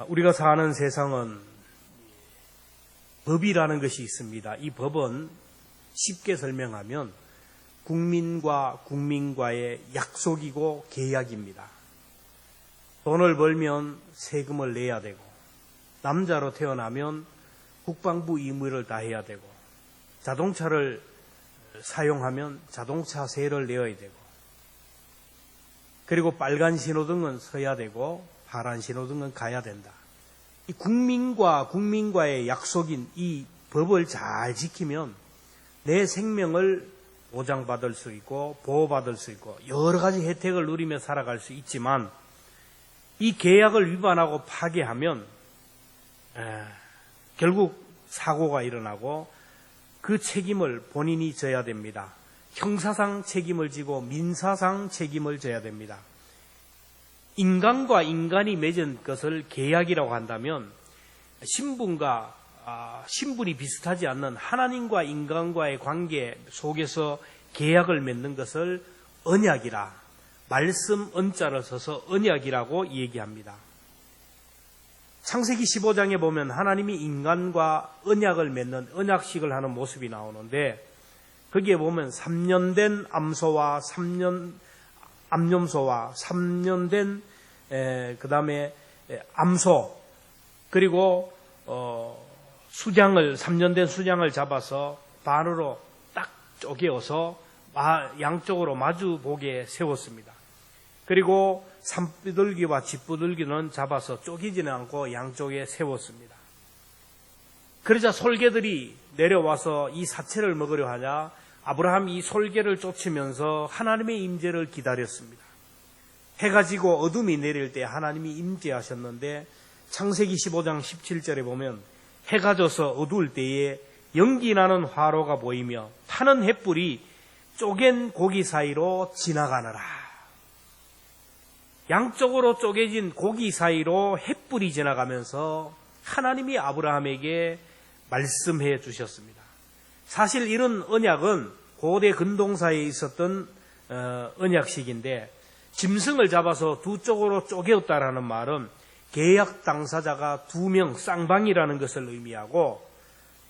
우리가 사는 세상은 법이라는 것이 있습니다. 이 법은 쉽게 설명하면 국민과 국민과의 약속이고 계약입니다. 돈을 벌면 세금을 내야 되고, 남자로 태어나면 국방부 의무를 다해야 되고, 자동차를 사용하면 자동차세를 내어야 되고, 그리고 빨간 신호등은 서야 되고 파란 신호등은 가야 된다. 이 국민과 국민과의 약속인 이 법을 잘 지키면 내 생명을 보장받을 수 있고 보호받을 수 있고 여러 가지 혜택을 누리며 살아갈 수 있지만, 이 계약을 위반하고 파괴하면 결국 사고가 일어나고 그 책임을 본인이 져야 됩니다. 형사상 책임을 지고 민사상 책임을 져야 됩니다. 인간과 인간이 맺은 것을 계약이라고 한다면 신분이 비슷하지 않는 하나님과 인간과의 관계 속에서 계약을 맺는 것을 언약이라, 말씀 언자를 써서 언약이라고 얘기합니다. 창세기 15장에 보면 하나님이 인간과 언약을 맺는 언약식을 하는 모습이 나오는데, 거기에 보면 3년 된 암소와 3년 된 그다음에 암소, 그리고 수장을 3년 된 수장을 잡아서 반으로 딱 쪼개어서 양쪽으로 마주 보게 세웠습니다. 그리고 산비둘기와 쥐비둘기는 잡아서 쪼개지는 않고 양쪽에 세웠습니다. 그러자 솔개들이 내려와서 이 사체를 먹으려 하자 아브라함이 이 솔개를 쫓으면서 하나님의 임재를 기다렸습니다. 해가 지고 어둠이 내릴 때 하나님이 임재하셨는데, 창세기 15장 17절에 보면 해가 져서 어두울 때에 연기 나는 화로가 보이며 타는 횃불이 쪼갠 고기 사이로 지나가느라. 양쪽으로 쪼개진 고기 사이로 횃불이 지나가면서 하나님이 아브라함에게 말씀해 주셨습니다. 사실 이런 언약은 고대 근동사에 있었던 언약식인데, 짐승을 잡아서 두 쪽으로 쪼개었다라는 말은 계약 당사자가 2명, 쌍방이라는 것을 의미하고,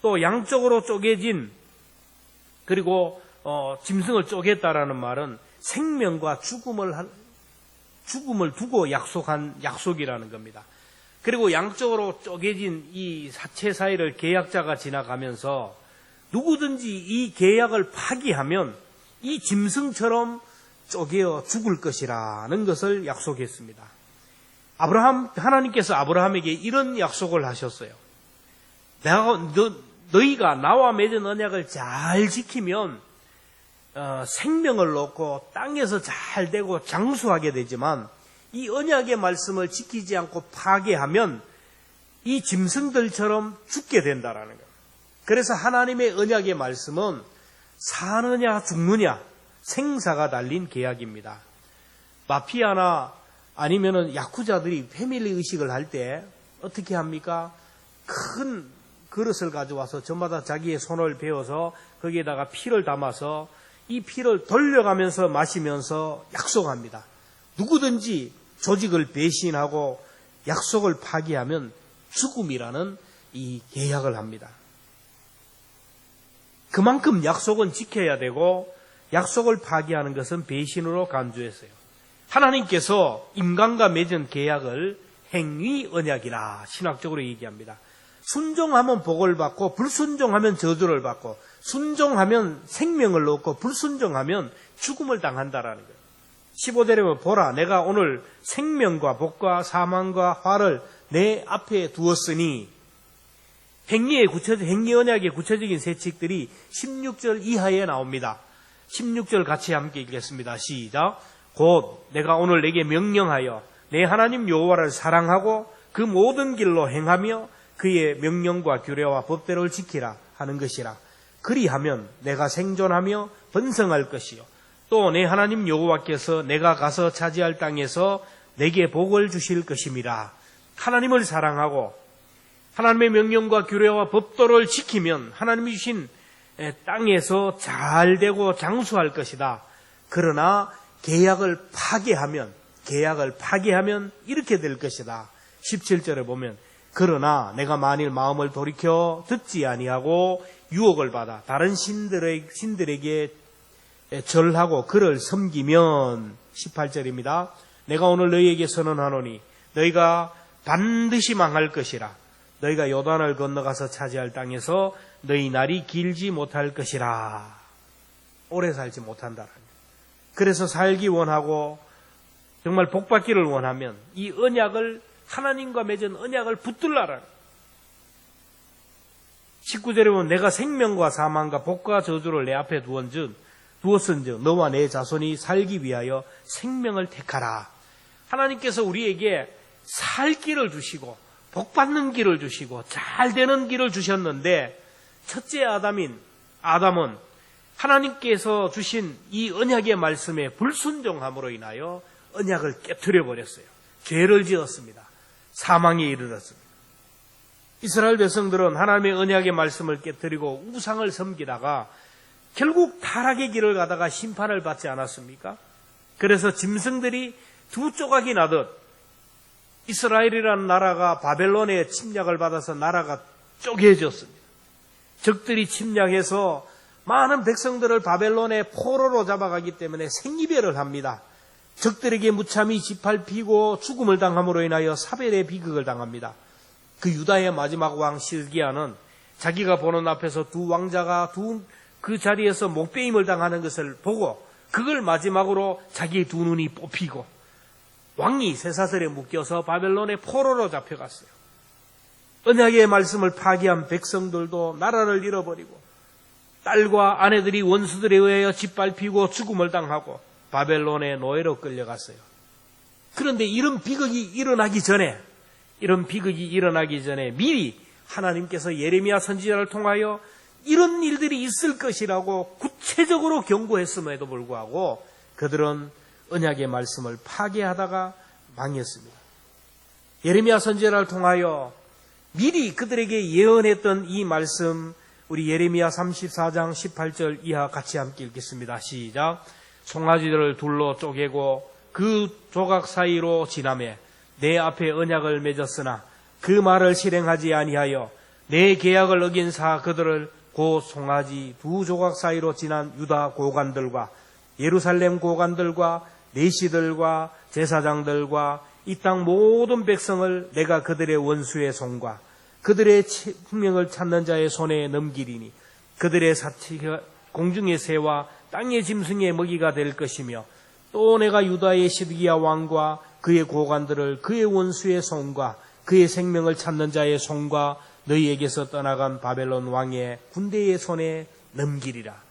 또 양쪽으로 쪼개진, 그리고 짐승을 쪼갰다라는 말은 생명과 죽음을 두고 약속한 약속이라는 겁니다. 그리고 양쪽으로 쪼개진 이 사체 사이를 계약자가 지나가면서 누구든지 이 계약을 파기하면 이 짐승처럼 쪼개어 죽을 것이라는 것을 약속했습니다. 하나님께서 아브라함에게 이런 약속을 하셨어요. 너희가 나와 맺은 언약을 잘 지키면 생명을 얻고 땅에서 잘 되고 장수하게 되지만, 이 언약의 말씀을 지키지 않고 파괴하면 이 짐승들처럼 죽게 된다라는 거예요. 그래서 하나님의 언약의 말씀은 사느냐 죽느냐 생사가 달린 계약입니다. 마피아나 아니면은 야쿠자들이 패밀리 의식을 할 때 어떻게 합니까? 큰 그릇을 가져와서 저마다 자기의 손을 베어서 거기에다가 피를 담아서 이 피를 돌려가면서 마시면서 약속합니다. 누구든지 조직을 배신하고 약속을 파기하면 죽음이라는 이 계약을 합니다. 그만큼 약속은 지켜야 되고, 약속을 파기하는 것은 배신으로 간주했어요. 하나님께서 인간과 맺은 계약을 행위 언약이라 신학적으로 얘기합니다. 순종하면 복을 받고 불순종하면 저주를 받고, 순종하면 생명을 얻고 불순종하면 죽음을 당한다라는 거예요. 15절에 보면 보라, 내가 오늘 생명과 복과 사망과 화를 내 앞에 두었으니, 행위 언약의 구체적인 세칙들이 16절 이하에 나옵니다. 16절 같이 함께 읽겠습니다. 시작. 곧 내가 오늘 내게 명령하여 내 하나님 여호와를 사랑하고 그 모든 길로 행하며 그의 명령과 규례와 법대로를 지키라 하는 것이라. 그리하면 내가 생존하며 번성할 것이요, 또 내 하나님 여호와께서 내가 가서 차지할 땅에서 내게 복을 주실 것임이라. 하나님을 사랑하고 하나님의 명령과 규례와 법도를 지키면 하나님이 주신 땅에서 잘 되고 장수할 것이다. 그러나 계약을 파괴하면 이렇게 될 것이다. 17절에 보면 그러나 내가 만일 마음을 돌이켜 듣지 아니하고 유혹을 받아 다른 신들에게 절하고 그를 섬기면 18절입니다. 내가 오늘 너희에게 선언하노니 너희가 반드시 망할 것이라. 너희가 요단을 건너가서 차지할 땅에서 너희 날이 길지 못할 것이라. 오래 살지 못한다. 그래서 살기 원하고 정말 복받기를 원하면 이 언약을 하나님과 맺은 언약을 붙들라라. 19절에 보면 내가 생명과 사망과 복과 저주를 내 앞에 두었은즉 너와 내 자손이 살기 위하여 생명을 택하라. 하나님께서 우리에게 살 길을 주시고 복받는 길을 주시고 잘 되는 길을 주셨는데 첫째 아담은 하나님께서 주신 이 언약의 말씀에 불순종함으로 인하여 언약을 깨트려 버렸어요. 죄를 지었습니다. 사망에 이르렀습니다. 이스라엘 백성들은 하나님의 언약의 말씀을 깨트리고 우상을 섬기다가 결국 타락의 길을 가다가 심판을 받지 않았습니까? 그래서 짐승들이 두 조각이 나듯 이스라엘이라는 나라가 바벨론의 침략을 받아서 나라가 쪼개졌습니다. 적들이 침략해서 많은 백성들을 바벨론의 포로로 잡아가기 때문에 생이별을 합니다. 적들에게 무참히 짓밟히고 죽음을 당함으로 인하여 사별의 비극을 당합니다. 그 유다의 마지막 왕 시드기야는 자기가 보는 앞에서 두 왕자가 그 자리에서 목베임을 당하는 것을 보고 그걸 마지막으로 자기의 두 눈이 뽑히고 왕이 쇠사슬에 묶여서 바벨론의 포로로 잡혀갔어요. 언약의 말씀을 파기한 백성들도 나라를 잃어버리고 딸과 아내들이 원수들에 의하여 짓밟히고 죽음을 당하고 바벨론의 노예로 끌려갔어요. 그런데 이런 비극이 일어나기 전에 미리 하나님께서 예레미야 선지자를 통하여 이런 일들이 있을 것이라고 구체적으로 경고했음에도 불구하고 그들은 언약의 말씀을 파괴하다가 망했습니다. 예레미야 선지자를 통하여 미리 그들에게 예언했던 이 말씀, 우리 예레미야 34장 18절 이하 같이 함께 읽겠습니다. 시작. 송아지들을 둘로 쪼개고 그 조각 사이로 지나매 내 앞에 언약을 맺었으나 그 말을 실행하지 아니하여 내 계약을 어긴 사 그들을 곧 송아지 두 조각 사이로 지난 유다 고관들과 예루살렘 고관들과 내시들과 제사장들과 이 땅 모든 백성을 내가 그들의 원수의 손과 그들의 생명을 찾는 자의 손에 넘기리니 그들의 사치가 공중의 새와 땅의 짐승의 먹이가 될 것이며 또 내가 유다의 시드기야 왕과 그의 고관들을 그의 원수의 손과 그의 생명을 찾는 자의 손과 너희에게서 떠나간 바벨론 왕의 군대의 손에 넘기리라.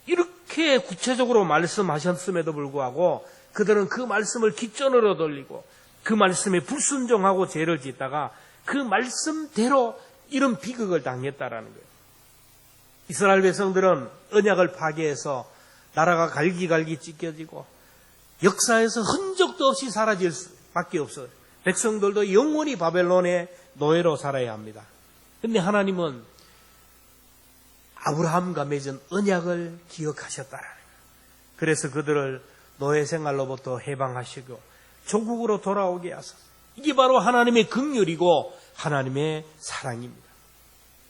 이렇게 구체적으로 말씀하셨음에도 불구하고 그들은 그 말씀을 깃전으로 돌리고 그 말씀에 불순종하고 죄를 짓다가 그 말씀대로 이런 비극을 당했다라는 거예요. 이스라엘 백성들은 언약을 파괴해서 나라가 갈기갈기 찢겨지고 역사에서 흔적도 없이 사라질 수밖에 없어요. 백성들도 영원히 바벨론의 노예로 살아야 합니다. 그런데 하나님은 아브라함과 맺은 언약을 기억하셨다라는 거예요. 그래서 그들을 노예 생활로부터 해방하시고 조국으로 돌아오게 하소서. 이게 바로 하나님의 긍휼이고 하나님의 사랑입니다.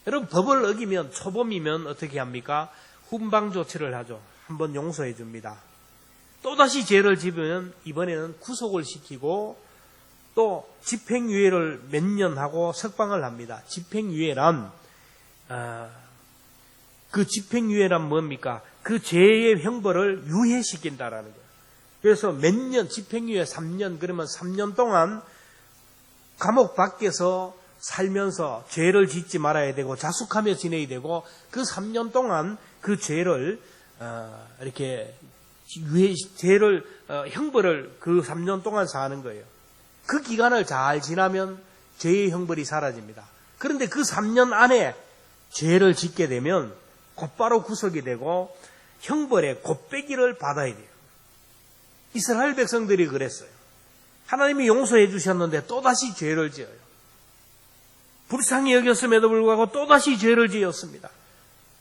여러분, 법을 어기면 초범이면 어떻게 합니까? 훈방 조치를 하죠. 한번 용서해 줍니다. 또다시 죄를 지으면 이번에는 구속을 시키고 또 집행유예를 몇 년 하고 석방을 합니다. 집행유예란 뭡니까? 그 죄의 형벌을 유예시킨다라는 거예요. 그래서 몇 년, 집행유예 3년, 그러면 3년 동안 감옥 밖에서 살면서 죄를 짓지 말아야 되고 자숙하며 지내야 되고 그 3년 동안 그 죄를 형벌을 그 3년 동안 사는 거예요. 그 기간을 잘 지나면 죄의 형벌이 사라집니다. 그런데 그 3년 안에 죄를 짓게 되면 곧바로 구속이 되고 형벌의 곱빼기를 받아야 돼요. 이스라엘 백성들이 그랬어요. 하나님이 용서해 주셨는데 또다시 죄를 지어요. 불쌍히 여겼음에도 불구하고 또다시 죄를 지었습니다.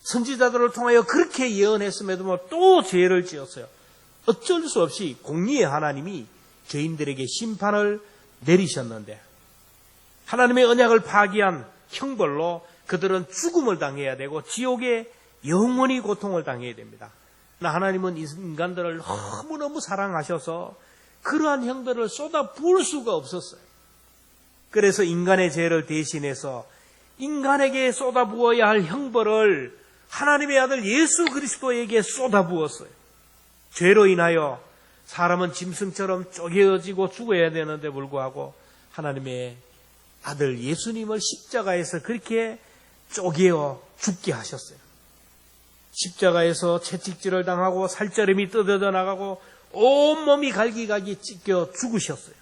선지자들을 통하여 그렇게 예언했음에도 불구하고 또 죄를 지었어요. 어쩔 수 없이 공의의 하나님이 죄인들에게 심판을 내리셨는데 하나님의 언약을 파기한 형벌로 그들은 죽음을 당해야 되고 지옥에 영원히 고통을 당해야 됩니다. 그러나 하나님은 인간들을 너무너무 사랑하셔서 그러한 형벌을 쏟아 부을 수가 없었어요. 그래서 인간의 죄를 대신해서 인간에게 쏟아 부어야 할 형벌을 하나님의 아들 예수 그리스도에게 쏟아 부었어요. 죄로 인하여 사람은 짐승처럼 쪼개어지고 죽어야 되는데 불구하고 하나님의 아들 예수님을 십자가에서 그렇게 쪼개어 죽게 하셨어요. 십자가에서 채찍질을 당하고 살쪄름이 뜯어져 나가고 온몸이 갈기갈기 찢겨 죽으셨어요.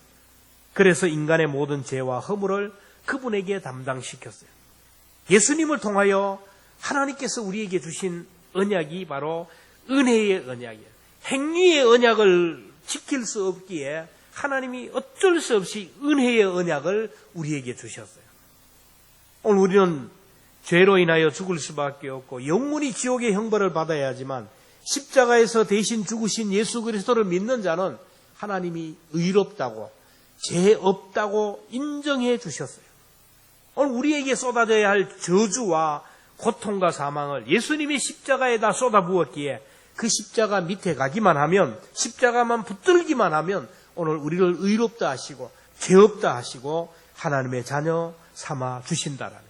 그래서 인간의 모든 죄와 허물을 그분에게 담당시켰어요. 예수님을 통하여 하나님께서 우리에게 주신 언약이 바로 은혜의 언약이에요. 행위의 언약을 지킬 수 없기에 하나님이 어쩔 수 없이 은혜의 언약을 우리에게 주셨어요. 오늘 우리는 죄로 인하여 죽을 수밖에 없고 영원히 지옥의 형벌을 받아야 하지만 십자가에서 대신 죽으신 예수 그리스도를 믿는 자는 하나님이 의롭다고 죄 없다고 인정해 주셨어요. 오늘 우리에게 쏟아져야 할 저주와 고통과 사망을 예수님이 십자가에다 쏟아부었기에 그 십자가 밑에 가기만 하면, 십자가만 붙들기만 하면 오늘 우리를 의롭다 하시고 죄 없다 하시고 하나님의 자녀 삼아 주신다라는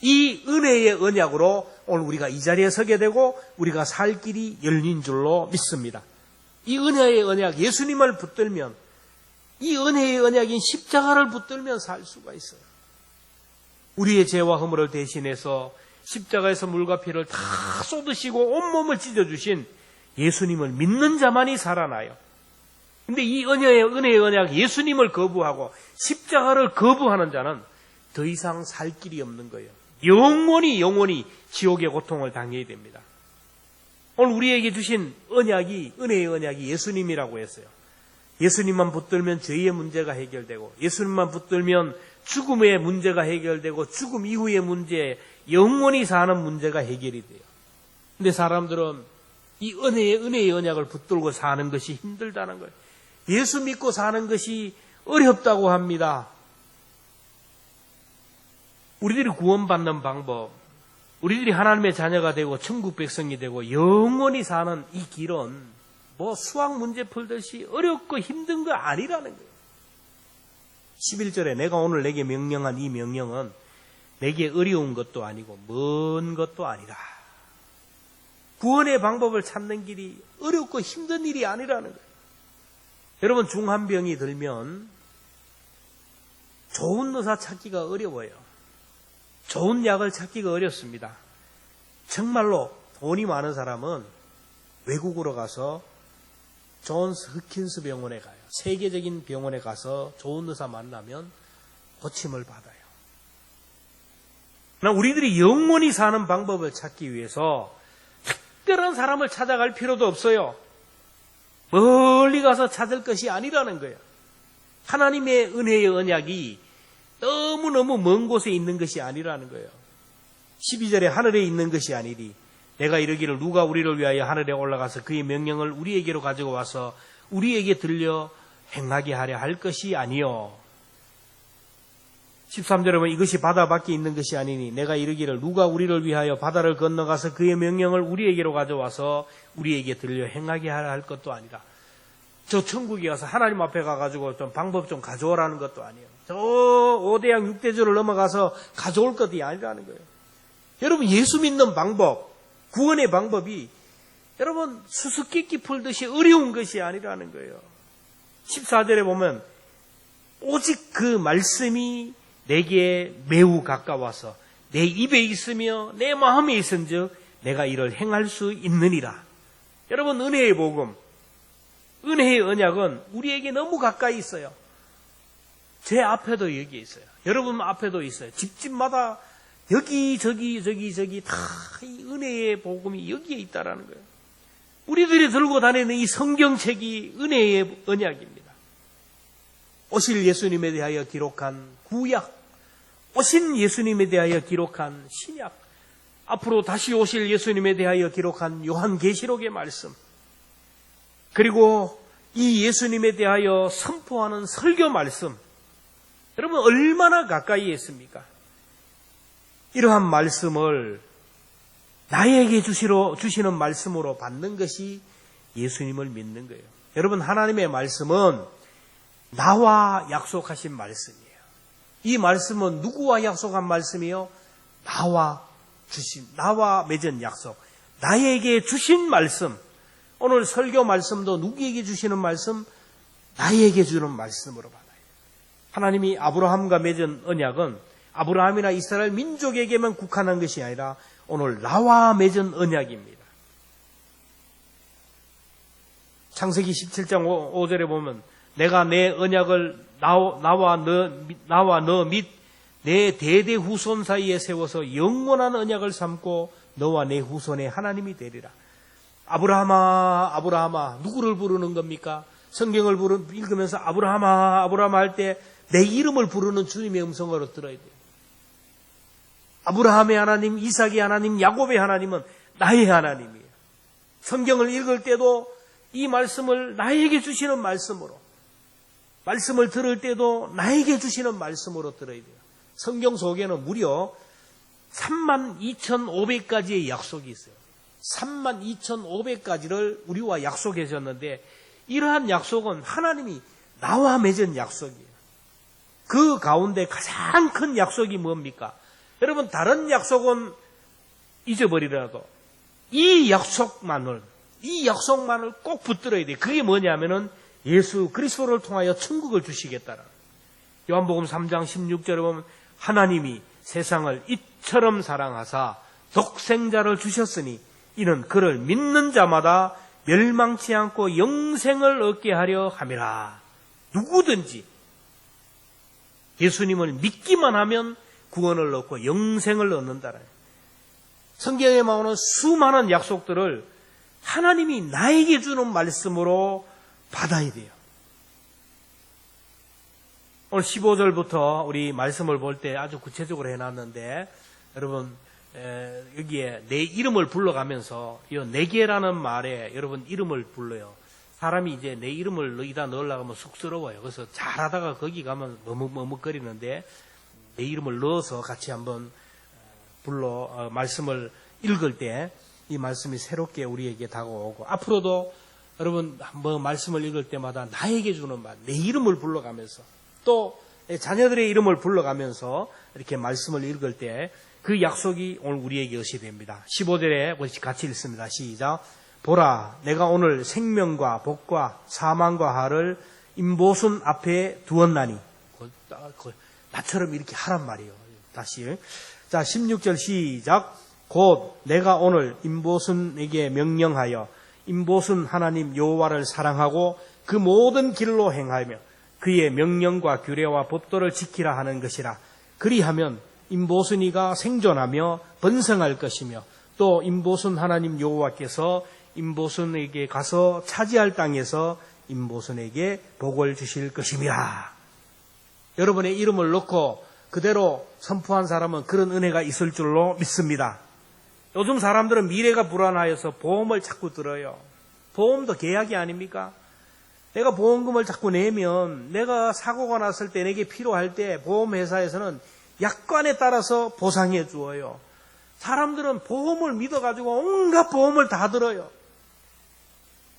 이 은혜의 언약으로 오늘 우리가 이 자리에 서게 되고 우리가 살 길이 열린 줄로 믿습니다. 이 은혜의 언약, 예수님을 붙들면, 이 은혜의 언약인 십자가를 붙들면 살 수가 있어요. 우리의 죄와 허물을 대신해서 십자가에서 물과 피를 다 쏟으시고 온몸을 찢어주신 예수님을 믿는 자만이 살아나요. 근데 이 은혜의 언약, 예수님을 거부하고 십자가를 거부하는 자는 더 이상 살 길이 없는 거예요. 영원히 지옥의 고통을 당해야 됩니다. 오늘 우리에게 주신 언약이, 은혜의 언약이 예수님이라고 했어요. 예수님만 붙들면 죄의 문제가 해결되고, 예수님만 붙들면 죽음의 문제가 해결되고, 죽음 이후의 문제, 영원히 사는 문제가 해결이 돼요. 근데 사람들은 이 은혜의 언약을 붙들고 사는 것이 힘들다는 거예요. 예수 믿고 사는 것이 어렵다고 합니다. 우리들이 구원받는 방법, 우리들이 하나님의 자녀가 되고 천국 백성이 되고 영원히 사는 이 길은 뭐 수학 문제 풀듯이 어렵고 힘든 거 아니라는 거예요. 11절에 내가 오늘 내게 명령한 이 명령은 내게 어려운 것도 아니고 먼 것도 아니라, 구원의 방법을 찾는 길이 어렵고 힘든 일이 아니라는 거예요. 여러분, 중한병이 들면 좋은 의사 찾기가 어려워요. 좋은 약을 찾기가 어렵습니다. 정말로 돈이 많은 사람은 외국으로 가서 존스 홉킨스 병원에 가요. 세계적인 병원에 가서 좋은 의사 만나면 고침을 받아요. 그러나 우리들이 영원히 사는 방법을 찾기 위해서 특별한 사람을 찾아갈 필요도 없어요. 멀리 가서 찾을 것이 아니라는 거예요. 하나님의 은혜의 언약이 너무너무 먼 곳에 있는 것이 아니라는 거예요. 12절에 하늘에 있는 것이 아니리 내가 이르기를 누가 우리를 위하여 하늘에 올라가서 그의 명령을 우리에게로 가지고 와서 우리에게 들려 행하게 하려 할 것이 아니요. 13절에 보면 이것이 바다 밖에 있는 것이 아니니 내가 이르기를 누가 우리를 위하여 바다를 건너가서 그의 명령을 우리에게로 가져와서 우리에게 들려 행하게 하려 할 것도 아니라, 저 천국에 가서 하나님 앞에 가가지고 좀 방법 좀 가져오라는 것도 아니에요. 저 5대양 6대주를 넘어가서 가져올 것이 아니라는 거예요. 여러분, 예수 믿는 방법, 구원의 방법이 여러분 수수께끼 풀듯이 어려운 것이 아니라는 거예요. 14절에 보면 오직 그 말씀이 내게 매우 가까워서 내 입에 있으며 내 마음에 있은즉 내가 이를 행할 수 있느니라. 여러분, 은혜의 복음, 은혜의 언약은 우리에게 너무 가까이 있어요. 제 앞에도 여기 있어요. 여러분 앞에도 있어요. 집집마다 여기저기 다 이 은혜의 복음이 여기에 있다라는 거예요. 우리들이 들고 다니는 이 성경책이 은혜의 언약입니다. 오실 예수님에 대하여 기록한 구약, 오신 예수님에 대하여 기록한 신약, 앞으로 다시 오실 예수님에 대하여 기록한 요한계시록의 말씀, 그리고 이 예수님에 대하여 선포하는 설교 말씀, 여러분 얼마나 가까이에 있습니까? 이러한 말씀을 나에게 주시는 말씀으로 받는 것이 예수님을 믿는 거예요. 여러분 여러분 말씀은 나와 약속하신 말씀이에요. 이 말씀은 누구와 약속한 말씀이요? 나와 맺은 약속, 나에게 주신 말씀. 오늘 설교 말씀도 누구에게 주시는 말씀? 나에게 주는 말씀으로 받아요. 하나님이 아브라함과 맺은 언약은 아브라함이나 이스라엘 민족에게만 국한한 것이 아니라 오늘 나와 맺은 언약입니다. 창세기 17장 5절에 보면 내가 내 언약을 나와 너 및 내 대대 후손 사이에 세워서 영원한 언약을 삼고 너와 내 후손의 하나님이 되리라. 아브라함아 아브라함아, 누구를 부르는 겁니까? 성경을 읽으면서 아브라함아 아브라함아 할 때 내 이름을 부르는 주님의 음성으로 들어야 돼요. 아브라함의 하나님, 이삭의 하나님, 야곱의 하나님은 나의 하나님이에요. 성경을 읽을 때도 이 말씀을 나에게 주시는 말씀으로, 말씀을 들을 때도 나에게 주시는 말씀으로 들어야 돼요. 성경 속에는 무려 32,500가지의 약속이 있어요. 32,500가지를 우리와 약속해 줬는데 이러한 약속은 하나님이 나와 맺은 약속이에요. 그 가운데 가장 큰 약속이 뭡니까? 여러분 다른 약속은 잊어버리더라도 이 약속만을 꼭 붙들어야 돼요. 그게 뭐냐면은 예수 그리스도를 통하여 천국을 주시겠다라. 요한복음 3장 16절에 보면 하나님이 세상을 이처럼 사랑하사 독생자를 주셨으니 이는 그를 믿는 자마다 멸망치 않고 영생을 얻게 하려 함이라. 누구든지 예수님을 믿기만 하면 구원을 얻고 영생을 얻는다라. 성경에 나오는 수많은 약속들을 하나님이 나에게 주는 말씀으로 받아야 돼요. 오늘 15절부터 우리 말씀을 볼 때 아주 구체적으로 해놨는데 여러분 여기에 내 이름을 불러가면서 이 내게라는 말에 여러분 이름을 불러요. 사람이 이제 내 이름을 여기다 넣으려고 하면 쑥스러워요. 그래서 잘하다가 거기 가면 머뭇머뭇거리는데 내 이름을 넣어서 같이 한번 말씀을 읽을 때 이 말씀이 새롭게 우리에게 다가오고 앞으로도 여러분 말씀을 읽을 때마다 나에게 주는 말, 내 이름을 불러가면서 또 자녀들의 이름을 불러가면서 이렇게 말씀을 읽을 때 그 약속이 오늘 우리에게 것이 됩니다. 15절에 같이 읽습니다. 시작. 보라, 내가 오늘 생명과 복과 사망과 하를 임보순 앞에 두었나니. 나처럼 이렇게 하란 말이에요. 다시. 자, 16절 시작. 곧 내가 오늘 임보순에게 명령하여 임보순 하나님 여호와를 사랑하고 그 모든 길로 행하며 그의 명령과 규례와 법도를 지키라 하는 것이라. 그리하면 임보순이가 생존하며 번성할 것이며 또 임보순 하나님 여호와께서 임보순에게 가서 차지할 땅에서 임보순에게 복을 주실 것입니다. 여러분의 이름을 넣고 그대로 선포한 사람은 그런 은혜가 있을 줄로 믿습니다. 요즘 사람들은 미래가 불안하여서 보험을 자꾸 들어요. 보험도 계약이 아닙니까? 내가 보험금을 자꾸 내면 내가 사고가 났을 때 내게 필요할 때 보험회사에서는 약관에 따라서 보상해 주어요. 사람들은 보험을 믿어가지고 온갖 보험을 다 들어요.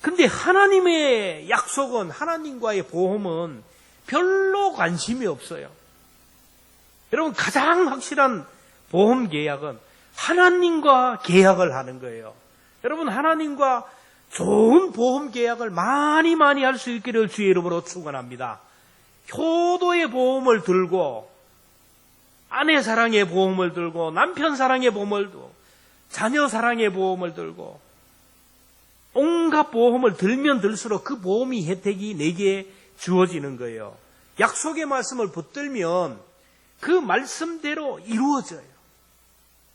근데 하나님의 약속은, 하나님과의 보험은 별로 관심이 없어요. 여러분 가장 확실한 보험 계약은 하나님과 계약을 하는 거예요. 여러분 하나님과 좋은 보험 계약을 많이 할 수 있기를 주의 이름으로 축원합니다. 효도의 보험을 들고 아내 사랑의 보험을 들고 남편 사랑의 보험을 들고 자녀 사랑의 보험을 들고 온갖 보험을 들면 들수록 그 보험이 혜택이 내게 주어지는 거예요. 약속의 말씀을 붙들면 그 말씀대로 이루어져요.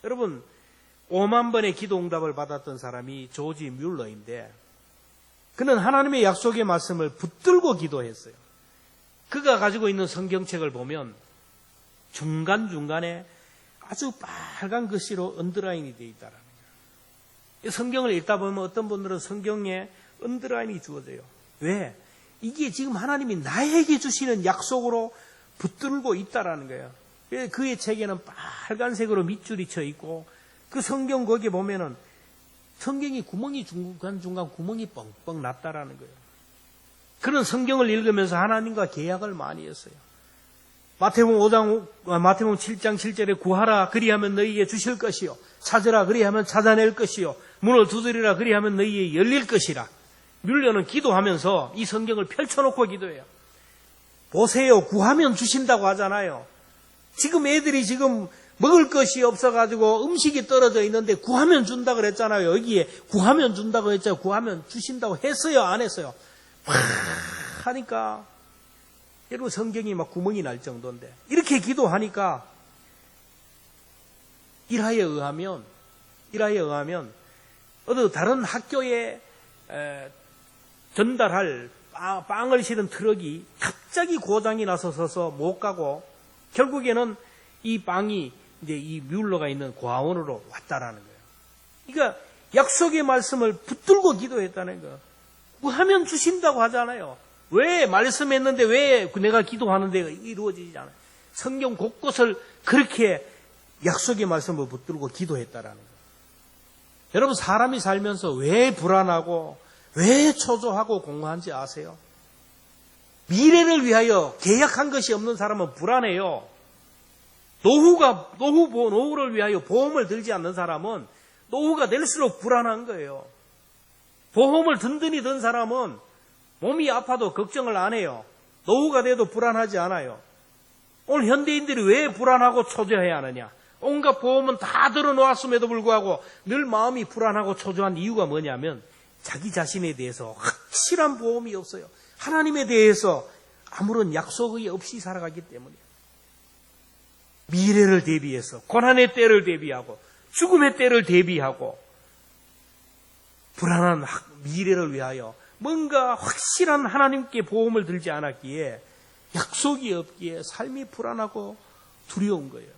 여러분 5만 번의 기도 응답을 받았던 사람이 조지 뮬러인데 그는 하나님의 약속의 말씀을 붙들고 기도했어요. 그가 가지고 있는 성경책을 보면 중간중간에 아주 빨간 글씨로 언더라인이 되어 있다라는 거예요. 성경을 읽다 보면 어떤 분들은 성경에 언더라인이 주어져요. 왜? 이게 지금 하나님이 나에게 주시는 약속으로 붙들고 있다라는 거예요. 그의 책에는 빨간색으로 밑줄이 쳐 있고 그 성경 거기에 보면은 성경이 구멍이 중간중간 구멍이 뻥뻥 났다라는 거예요. 그런 성경을 읽으면서 하나님과 계약을 많이 했어요. 마태복음 7장 7절에 구하라 그리하면 너희에게 주실 것이요 찾으라 그리하면 찾아낼 것이요 문을 두드리라 그리하면 너희에게 열릴 것이라. 뮬러는 기도하면서 이 성경을 펼쳐놓고 기도해요. 보세요, 구하면 주신다고 하잖아요. 지금 애들이 지금 먹을 것이 없어가지고 음식이 떨어져 있는데 구하면 준다 그랬잖아요. 여기에 구하면 준다고 했잖아요. 구하면 주신다고 했어요, 안 했어요? 막 하니까 여러분 성경이 막 구멍이 날 정도인데 이렇게 기도하니까 일화에 의하면 어느 다른 학교에 전달할 빵을 실은 트럭이 갑자기 고장이 나서 서서 못 가고 결국에는 이 빵이 이제 이 뮬러가 있는 고아원으로 왔다라는 거예요. 그러니까 약속의 말씀을 붙들고 기도했다는 거예요. 구하면 주신다고 하잖아요. 왜 말씀했는데 왜 내가 기도하는데 이루어지지 않아요? 성경 곳곳을 그렇게 약속의 말씀을 붙들고 기도했다라는 거예요. 여러분 사람이 살면서 왜 불안하고 왜 초조하고 공허한지 아세요? 미래를 위하여 계약한 것이 없는 사람은 불안해요. 노후를 위하여 보험을 들지 않는 사람은 노후가 될수록 불안한 거예요. 보험을 든든히 든 사람은 몸이 아파도 걱정을 안 해요. 노후가 돼도 불안하지 않아요. 오늘 현대인들이 왜 불안하고 초조해야 하느냐? 온갖 보험은 다 들어놓았음에도 불구하고 늘 마음이 불안하고 초조한 이유가 뭐냐면 자기 자신에 대해서 확실한 보험이 없어요. 하나님에 대해서 아무런 약속이 없이 살아가기 때문이에요. 미래를 대비해서 고난의 때를 대비하고 죽음의 때를 대비하고 불안한 미래를 위하여 뭔가 확실한 하나님께 보험을 들지 않았기에 약속이 없기에 삶이 불안하고 두려운 거예요.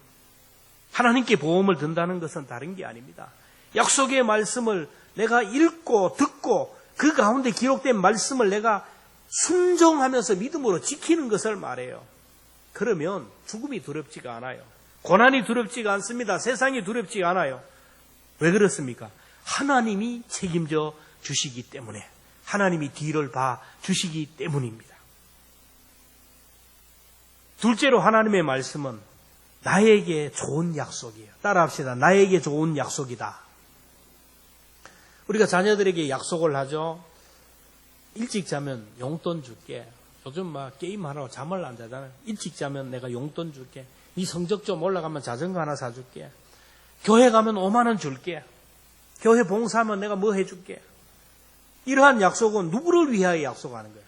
하나님께 보험을 든다는 것은 다른 게 아닙니다. 약속의 말씀을 내가 읽고 듣고 그 가운데 기록된 말씀을 내가 순종하면서 믿음으로 지키는 것을 말해요. 그러면 죽음이 두렵지가 않아요. 고난이 두렵지가 않습니다. 세상이 두렵지가 않아요. 왜 그렇습니까? 하나님이 책임져 주시기 때문에, 하나님이 뒤를 봐 주시기 때문입니다. 둘째로 하나님의 말씀은 나에게 좋은 약속이에요. 따라합시다. 나에게 좋은 약속이다. 우리가 자녀들에게 약속을 하죠. 일찍 자면 용돈 줄게. 요즘 막 게임하라고 잠을 안 자잖아요. 일찍 자면 내가 용돈 줄게. 네 성적 좀 올라가면 자전거 하나 사줄게. 교회 가면 5만 원 줄게. 교회 봉사하면 내가 뭐 해줄게. 이러한 약속은 누구를 위하여 약속하는 거예요?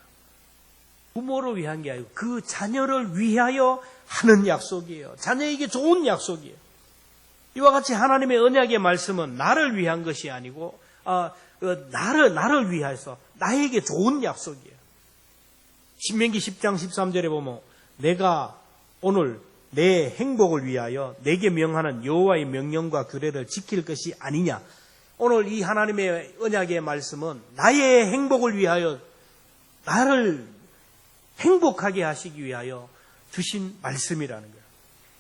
부모를 위한 게 아니고 그 자녀를 위하여 하는 약속이에요. 자녀에게 좋은 약속이에요. 이와 같이 하나님의 언약의 말씀은 나를 위한 것이 아니고 나를 위해서 나에게 좋은 약속이에요. 신명기 10장 13절에 보면 내가 오늘 내 행복을 위하여 내게 명하는 여호와의 명령과 규례를 지킬 것이 아니냐. 오늘 이 하나님의 언약의 말씀은 나의 행복을 위하여 나를 행복하게 하시기 위하여 주신 말씀이라는 거예요.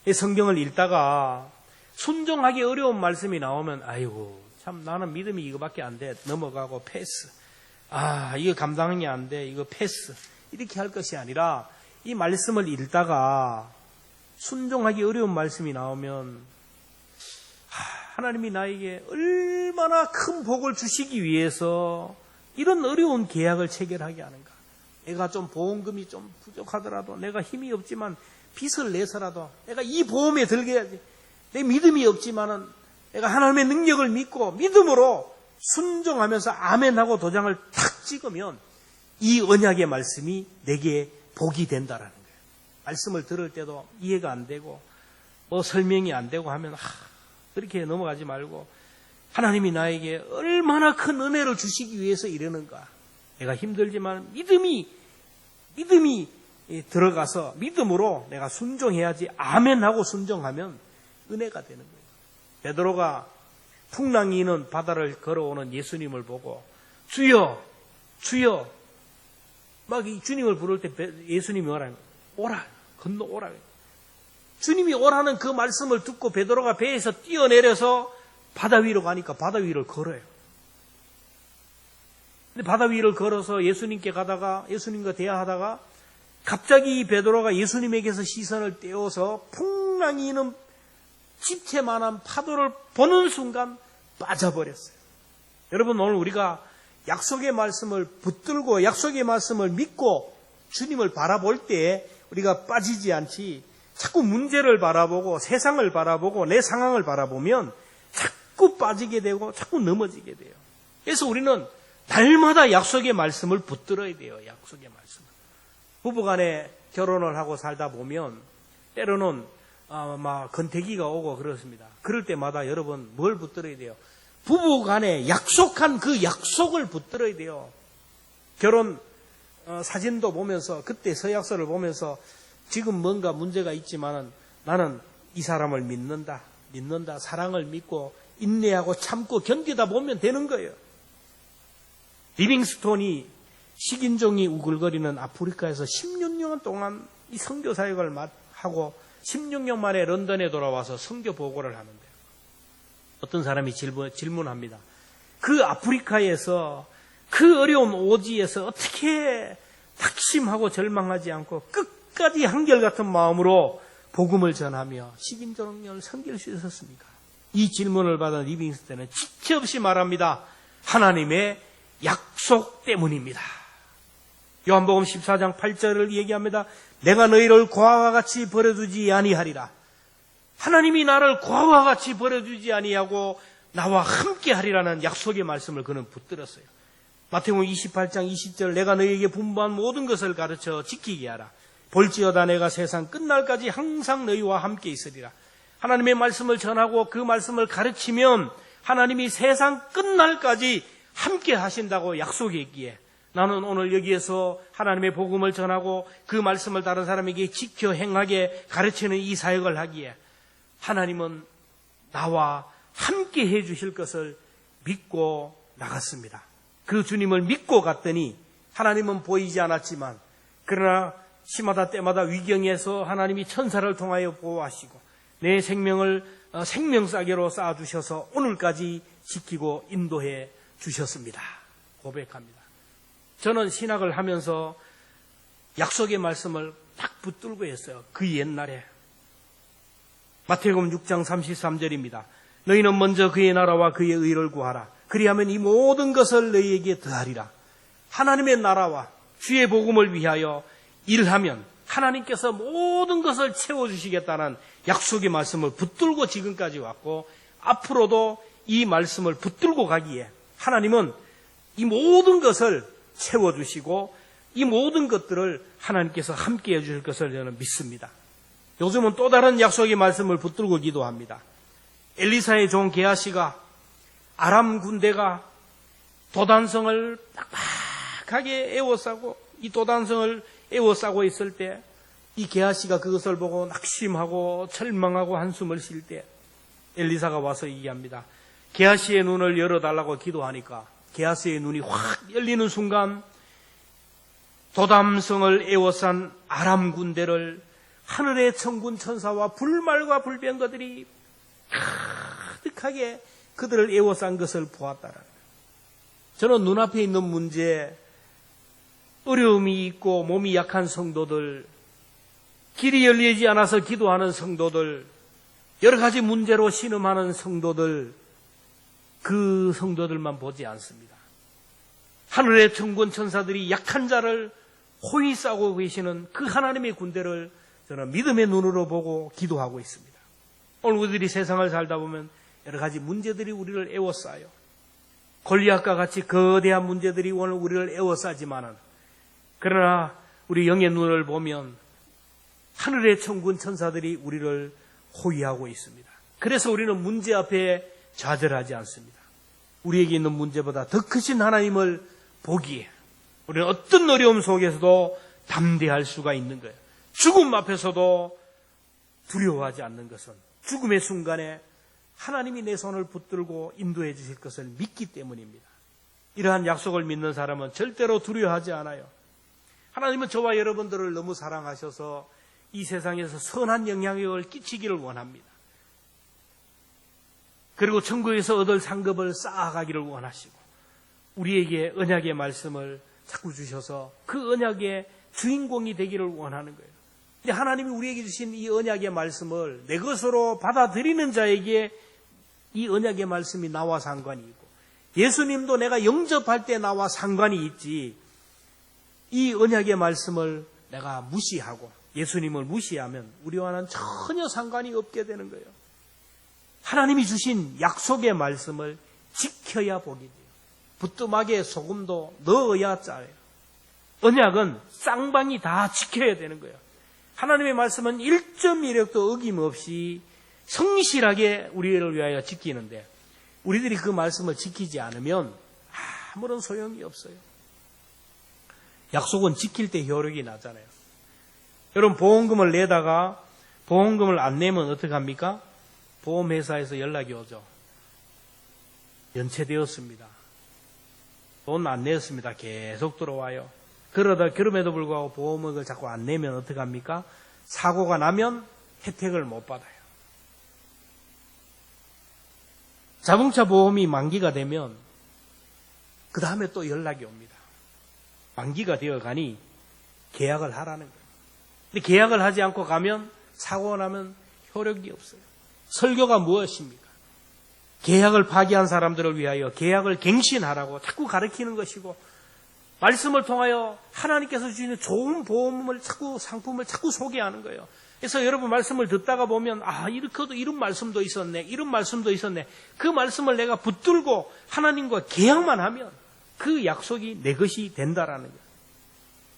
이 성경을 읽다가 순종하기 어려운 말씀이 나오면 아이고 참 나는 믿음이 이거밖에 안 돼. 넘어가고 패스. 이거 감당이 안 돼. 이거 패스. 이렇게 할 것이 아니라 이 말씀을 읽다가 순종하기 어려운 말씀이 나오면 하나님이 나에게 얼마나 큰 복을 주시기 위해서 이런 어려운 계약을 체결하게 하는가. 내가 좀 보험금이 좀 부족하더라도 내가 힘이 없지만 빚을 내서라도 내가 이 보험에 들게야지. 내 믿음이 없지만은 내가 하나님의 능력을 믿고 믿음으로 순종하면서 아멘하고 도장을 탁 찍으면 이 언약의 말씀이 내게 복이 된다라는 거예요. 말씀을 들을 때도 이해가 안 되고 뭐 설명이 안 되고 하면 그렇게 넘어가지 말고 하나님이 나에게 얼마나 큰 은혜를 주시기 위해서 이러는가. 내가 힘들지만 믿음이 들어가서 믿음으로 내가 순종해야지. 아멘하고 순종하면 은혜가 되는 거예요. 베드로가 풍랑이 있는 바다를 걸어오는 예수님을 보고 주여 주여 막 이 주님을 부를 때 예수님이 오라 건너오라. 주님이 오라는 그 말씀을 듣고 베드로가 배에서 뛰어내려서 바다 위로 가니까 바다 위를 걸어요. 근데 바다 위를 걸어서 예수님께 가다가 예수님과 대화하다가 갑자기 베드로가 예수님에게서 시선을 떼어서 풍랑이 있는 집채만한 파도를 보는 순간 빠져버렸어요. 여러분, 오늘 우리가 약속의 말씀을 붙들고 약속의 말씀을 믿고 주님을 바라볼 때 우리가 빠지지 않지, 자꾸 문제를 바라보고 세상을 바라보고 내 상황을 바라보면 자꾸 빠지게 되고 자꾸 넘어지게 돼요. 그래서 우리는 날마다 약속의 말씀을 붙들어야 돼요. 약속의 말씀을. 부부간에 결혼을 하고 살다 보면 때로는 막 건태기가 오고 그렇습니다. 그럴 때마다 여러분 뭘 붙들어야 돼요? 부부간에 약속한 그 약속을 붙들어야 돼요. 결혼 사진도 보면서, 그때 서약서를 보면서 지금 뭔가 문제가 있지만은 나는 이 사람을 믿는다. 사랑을 믿고 인내하고 참고 견디다 보면 되는 거예요. 리빙스톤이 식인종이 우글거리는 아프리카에서 16년 동안 이 선교 사역을 하고 16년 만에 런던에 돌아와서 선교 보고를 하는데요. 어떤 사람이 질문합니다. 그 아프리카에서 그 어려운 오지에서 어떻게 낙심하고 절망하지 않고 끝까지 한결같은 마음으로 복음을 전하며 식인종을 섬길 수 있었습니까? 이 질문을 받은 리빙스턴은 지체 없이 말합니다. 하나님의 약속 때문입니다. 요한복음 14장 8절을 얘기합니다. 내가 너희를 고아와 같이 버려두지 아니하리라. 하나님이 나를 고아와 같이 버려두지 아니하고 나와 함께 하리라는 약속의 말씀을 그는 붙들었어요. 마태복음 28장 20절, 내가 너희에게 분부한 모든 것을 가르쳐 지키게 하라. 볼지어다 내가 세상 끝날까지 항상 너희와 함께 있으리라. 하나님의 말씀을 전하고 그 말씀을 가르치면 하나님이 세상 끝날까지 함께 하신다고 약속했기에 나는 오늘 여기에서 하나님의 복음을 전하고 그 말씀을 다른 사람에게 지켜 행하게 가르치는 이 사역을 하기에 하나님은 나와 함께 해 주실 것을 믿고 나갔습니다. 그 주님을 믿고 갔더니 하나님은 보이지 않았지만 그러나 시마다 때마다 위경에서 하나님이 천사를 통하여 보호하시고 내 생명을 생명싸개로 쌓아주셔서 오늘까지 지키고 인도해 주셨습니다. 고백합니다. 저는 신학을 하면서 약속의 말씀을 딱 붙들고 했어요. 그 옛날에 마태복음 6장 33절입니다. 너희는 먼저 그의 나라와 그의 의를 구하라. 그리하면 이 모든 것을 너희에게 더하리라. 하나님의 나라와 주의 복음을 위하여 일하면 하나님께서 모든 것을 채워주시겠다는 약속의 말씀을 붙들고 지금까지 왔고 앞으로도 이 말씀을 붙들고 가기에 하나님은 이 모든 것을 채워주시고 이 모든 것들을 하나님께서 함께 해주실 것을 저는 믿습니다. 요즘은 또 다른 약속의 말씀을 붙들고 기도합니다. 엘리사의 종 게하시가 아람 군대가 도단성을 빡빡하게 에워싸고 이 도단성을 에워싸고 있을 때 이 게하시가 그것을 보고 낙심하고 절망하고 한숨을 쉴 때 엘리사가 와서 얘기합니다. 게하시의 눈을 열어달라고 기도하니까 게하시의 눈이 확 열리는 순간 도담성을 에워싼 아람 군대를 하늘의 천군 천사와 불말과 불병거들이 가득하게 그들을 에워싼 것을 보았다라는 거예요. 저는 눈앞에 있는 문제, 어려움이 있고 몸이 약한 성도들, 길이 열리지 않아서 기도하는 성도들, 여러 가지 문제로 신음하는 성도들, 그 성도들만 보지 않습니다. 하늘의 천군 천사들이 약한 자를 호위 싸고 계시는 그 하나님의 군대를 저는 믿음의 눈으로 보고 기도하고 있습니다. 오늘 우리들이 세상을 살다 보면 여러 가지 문제들이 우리를 에워싸요. 골리앗과 같이 거대한 문제들이 오늘 우리를 에워싸지만은 그러나 우리 영의 눈을 보면 하늘의 천군 천사들이 우리를 호위하고 있습니다. 그래서 우리는 문제 앞에 좌절하지 않습니다. 우리에게 있는 문제보다 더 크신 하나님을 보기에 우리는 어떤 어려움 속에서도 담대할 수가 있는 거예요. 죽음 앞에서도 두려워하지 않는 것은 죽음의 순간에 하나님이 내 손을 붙들고 인도해 주실 것을 믿기 때문입니다. 이러한 약속을 믿는 사람은 절대로 두려워하지 않아요. 하나님은 저와 여러분들을 너무 사랑하셔서 이 세상에서 선한 영향력을 끼치기를 원합니다. 그리고 천국에서 얻을 상급을 쌓아가기를 원하시고 우리에게 언약의 말씀을 자꾸 주셔서 그 언약의 주인공이 되기를 원하는 거예요. 근데 하나님이 우리에게 주신 이 언약의 말씀을 내 것으로 받아들이는 자에게 이 언약의 말씀이 나와 상관이 있고 예수님도 내가 영접할 때 나와 상관이 있지 이 언약의 말씀을 내가 무시하고 예수님을 무시하면 우리와는 전혀 상관이 없게 되는 거예요. 하나님이 주신 약속의 말씀을 지켜야 복이 돼요. 부뚜막에 소금도 넣어야 짜요. 언약은 쌍방이 다 지켜야 되는 거예요. 하나님의 말씀은 1.1획도 어김없이 성실하게 우리를 위하여 지키는데 우리들이 그 말씀을 지키지 않으면 아무런 소용이 없어요. 약속은 지킬 때 효력이 나잖아요. 여러분 보험금을 내다가 보험금을 안 내면 어떻게 합니까? 보험회사에서 연락이 오죠. 연체되었습니다. 돈 안 내었습니다. 계속 들어와요. 그럼에도 불구하고 보험금을 자꾸 안 내면 어떻게 합니까? 사고가 나면 혜택을 못 받아요. 자동차 보험이 만기가 되면 그 다음에 또 연락이 옵니다. 만기가 되어가니 계약을 하라는 거예요. 근데 계약을 하지 않고 가면 사고가 나면 효력이 없어요. 설교가 무엇입니까? 계약을 파기한 사람들을 위하여 계약을 갱신하라고 자꾸 가르치는 것이고 말씀을 통하여 하나님께서 주시는 좋은 보험을 상품을 자꾸 소개하는 거예요. 그래서 여러분 말씀을 듣다가 보면 이렇게도 이런 말씀도 있었네. 이런 말씀도 있었네. 그 말씀을 내가 붙들고 하나님과 계약만 하면 그 약속이 내 것이 된다라는 거예요.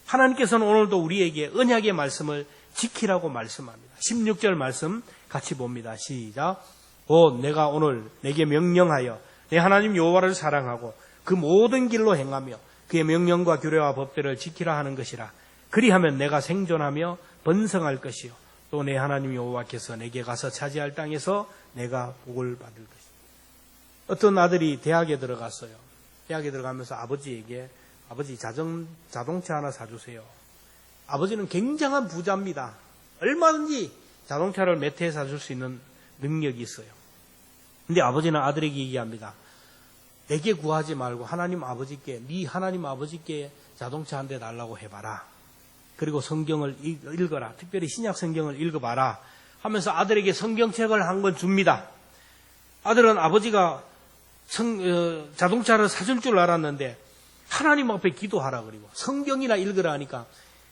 하나님께서는 오늘도 우리에게 언약의 말씀을 지키라고 말씀합니다. 16절 말씀 같이 봅니다. 시작. 내가 오늘 내게 명령하여 내 하나님 여호와를 사랑하고 그 모든 길로 행하며 그의 명령과 규례와 법들을 지키라 하는 것이라. 그리하면 내가 생존하며 번성할 것이요 또 내 하나님 여호와께서 내게 가서 차지할 땅에서 내가 복을 받을 것이다. 어떤 아들이 대학에 들어갔어요. 대학에 들어가면서 아버지에게 아버지 자동차 하나 사주세요. 아버지는 굉장한 부자입니다. 얼마든지 자동차를 몇 해 사줄 수 있는 능력이 있어요. 근데 아버지는 아들에게 얘기합니다. 내게 구하지 말고 네 하나님 아버지께 자동차 한 대 달라고 해봐라. 그리고 성경을 읽어라. 특별히 신약 성경을 읽어봐라 하면서 아들에게 성경책을 한 권 줍니다. 아들은 아버지가 자동차를 사줄 줄 알았는데 하나님 앞에 기도하라 그리고 성경이나 읽으라 하니까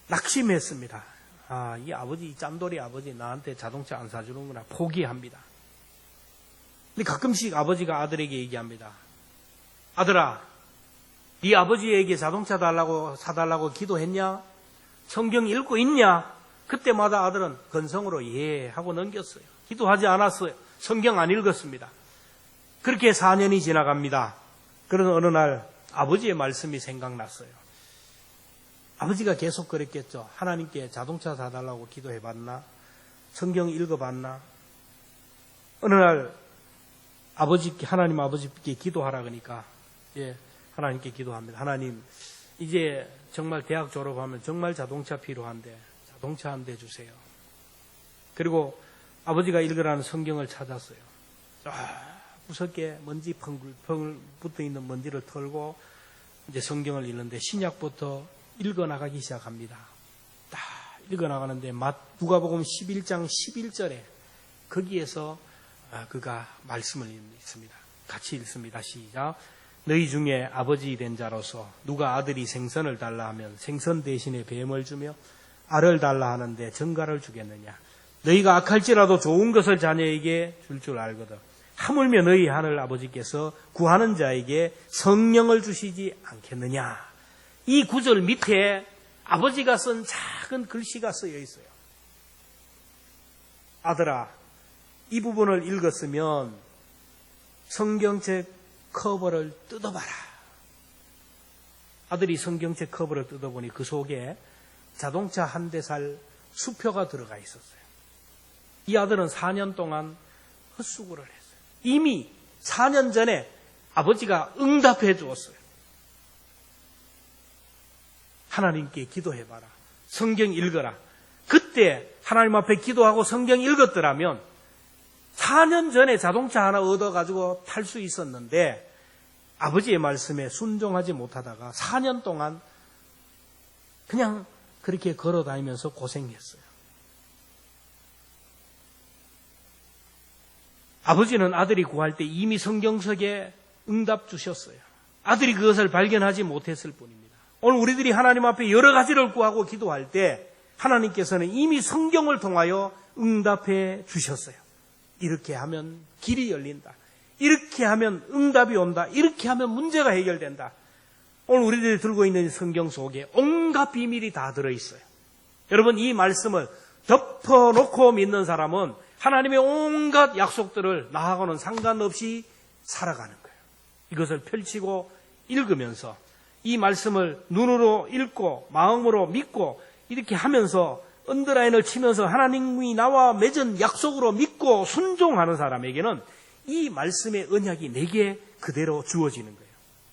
낙심했습니다. 이 아버지, 이 짠돌이 아버지 나한테 자동차 안 사주는구나. 포기합니다. 근데 가끔씩 아버지가 아들에게 얘기합니다. 아들아, 네 아버지에게 자동차 사달라고 기도했냐? 성경 읽고 있냐? 그때마다 아들은 건성으로 예 하고 넘겼어요. 기도하지 않았어요. 성경 안 읽었습니다. 그렇게 4년이 지나갑니다. 그러던 어느 날 아버지의 말씀이 생각났어요. 아버지가 계속 그랬겠죠. 하나님께 자동차 사달라고 기도해봤나? 성경 읽어봤나? 어느 날 하나님 아버지께 기도하라 그러니까 하나님께 기도합니다. 하나님, 이제 정말 대학 졸업하면 정말 자동차 필요한데 자동차 한 대 주세요. 그리고 아버지가 읽으라는 성경을 찾았어요. 무섭게 먼지 펑펑 붙어있는 먼지를 털고 이제 성경을 읽는데 신약부터 읽어나가기 시작합니다. 딱 읽어나가는데 누가복음 11장 11절에 거기에서 그가 말씀을 읽습니다. 같이 읽습니다. 시작. 너희 중에 아버지 된 자로서 누가 아들이 생선을 달라 하면 생선 대신에 뱀을 주며 알을 달라 하는데 정갈을 주겠느냐. 너희가 악할지라도 좋은 것을 자녀에게 줄 알거든. 하물며 너희 하늘 아버지께서 구하는 자에게 성령을 주시지 않겠느냐. 이 구절 밑에 아버지가 쓴 작은 글씨가 쓰여 있어요. 아들아, 이 부분을 읽었으면 성경책 커버를 뜯어봐라. 아들이 성경책 커버를 뜯어보니 그 속에 자동차 한 대 살 수표가 들어가 있었어요. 이 아들은 4년 동안 헛수고를 했어요. 이미 4년 전에 아버지가 응답해 주었어요. 하나님께 기도해봐라. 성경 읽어라. 그때 하나님 앞에 기도하고 성경 읽었더라면 4년 전에 자동차 하나 얻어가지고 탈 수 있었는데 아버지의 말씀에 순종하지 못하다가 4년 동안 그냥 그렇게 걸어 다니면서 고생했어요. 아버지는 아들이 구할 때 이미 성경석에 응답 주셨어요. 아들이 그것을 발견하지 못했을 뿐입니다. 오늘 우리들이 하나님 앞에 여러 가지를 구하고 기도할 때 하나님께서는 이미 성경을 통하여 응답해 주셨어요. 이렇게 하면 길이 열린다. 이렇게 하면 응답이 온다. 이렇게 하면 문제가 해결된다. 오늘 우리들이 들고 있는 성경 속에 온갖 비밀이 다 들어있어요. 여러분, 이 말씀을 덮어놓고 믿는 사람은 하나님의 온갖 약속들을 나하고는 상관없이 살아가는 거예요. 이것을 펼치고 읽으면서 이 말씀을 눈으로 읽고 마음으로 믿고 이렇게 하면서 언더라인을 치면서 하나님이 나와 맺은 약속으로 믿고 순종하는 사람에게는 이 말씀의 언약이 내게 그대로 주어지는 거예요.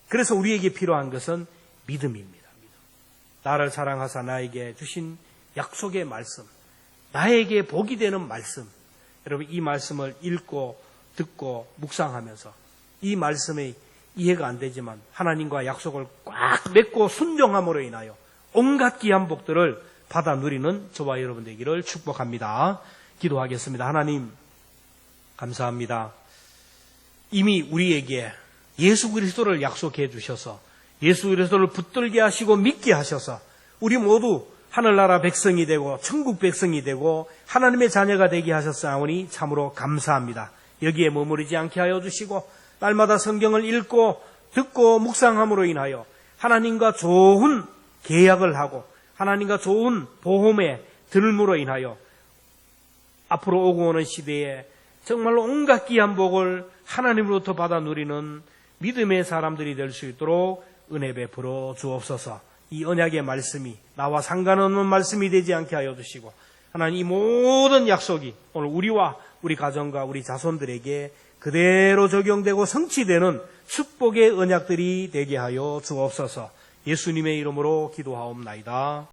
그래서 우리에게 필요한 것은 믿음입니다. 믿음. 나를 사랑하사 나에게 주신 약속의 말씀, 나에게 복이 되는 말씀. 여러분, 이 말씀을 읽고 듣고 묵상하면서 이 말씀이 이해가 안 되지만 하나님과 약속을 꽉 맺고 순종함으로 인하여 온갖 귀한 복들을 받아 누리는 저와 여러분 되기를 축복합니다. 기도하겠습니다. 하나님, 감사합니다. 이미 우리에게 예수 그리스도를 약속해 주셔서 예수 그리스도를 붙들게 하시고 믿게 하셔서 우리 모두 하늘나라 백성이 되고 천국 백성이 되고 하나님의 자녀가 되게 하셨사오니 참으로 감사합니다. 여기에 머무르지 않게 하여 주시고 날마다 성경을 읽고 듣고 묵상함으로 인하여 하나님과 좋은 계약을 하고 하나님과 좋은 보험에 들음으로 인하여 앞으로 오고 오는 시대에 정말로 온갖 귀한 복을 하나님으로부터 받아 누리는 믿음의 사람들이 될 수 있도록 은혜 베풀어 주옵소서. 이 언약의 말씀이 나와 상관없는 말씀이 되지 않게 하여 주시고 하나님, 이 모든 약속이 오늘 우리와 우리 가정과 우리 자손들에게 그대로 적용되고 성취되는 축복의 언약들이 되게 하여 주옵소서. 예수님의 이름으로 기도하옵나이다.